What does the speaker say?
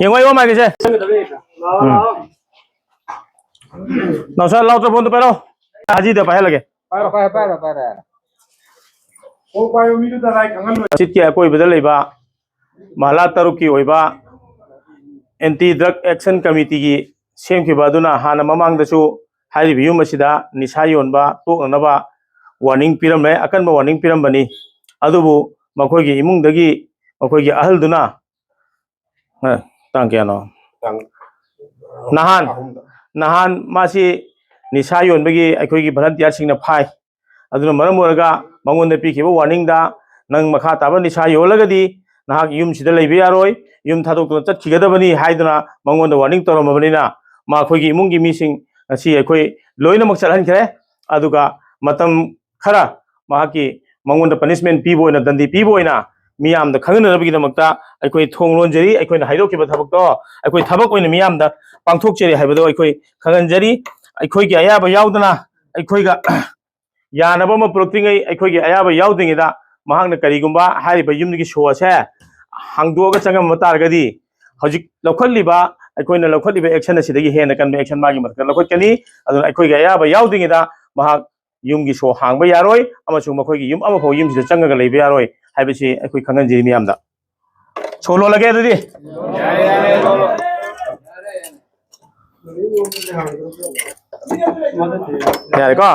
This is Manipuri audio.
ยังไงวะมากี่เช่น้องชายเราจะพูดตัวไปแล้วอาจีเดี๋ยวไปให้เลยไปโอ้ไปมีตัวอะไรขังกันเลยจิตเกี่ยคุยไปได้เลยบ้ามาลาตรุกี้ไว้บ้า anti drug action committee की सेम की बादुना हाना ममांग दसु हाई रिव्यू मसिदा निसाई ओनबा तोकनबा वार्निंग पिरम ले अकनबा वार्निंग पिरम बनी अदुबु मखोगी इमुंग दगी मखोगी अहल दुना तांग क्या नो नहान मासी निसाई ओनबगी अखोगी भलंटियर सिंह न फाई अदुना मरम ओरगा मंगोन दे पिखिबो वार्निंग दा नंग मखा ताबा निसाई ओलगदी नाहक युम सिदा लेबे यारोय युम थादोक चटखिगदबनी हाइदना मंगोन वार्निंग तोरमबनिना माखोगी इमुंगी मिसिंग असी अखोई लोइनमक चलहनखरे अदुगा मतम खरा माकी मंगोन पनिशमेंट पीबोइना दंदी पीबोइना मियाम द खंगनबगीदमक्ता अखोई थोंगलोंजरी अखोइना हाइदोकिबा थबकतो अखोई थबक ओइना मियाम द पांगथोकचेरी हाइबदो अखोई खंगनजरी अखोइगी अयाबा यावदना अखोइगा यानबम प्रोक्टिंगै अखोइगी अयाबा यावदिंगदा महांगना करिगुंबा हारिबा युमदगी शोसे हांगदोगा चंगम तारगदी हजिक लौखलिबा अखोइना लौखलिबा एक्शन असिदगी हेना कन एक्शन मागी मत लौखकनी अदुन अखोइगी अयाबा यावदिंगदा महाग युमगी शो हांगबा यारोय अमसु मखोइगी युम अमफो युमसिदा चंगगा लेबा यारोय हाइबसि अखोइ खंगनजिरि मियामदा सोलो लगे दुदि यारे को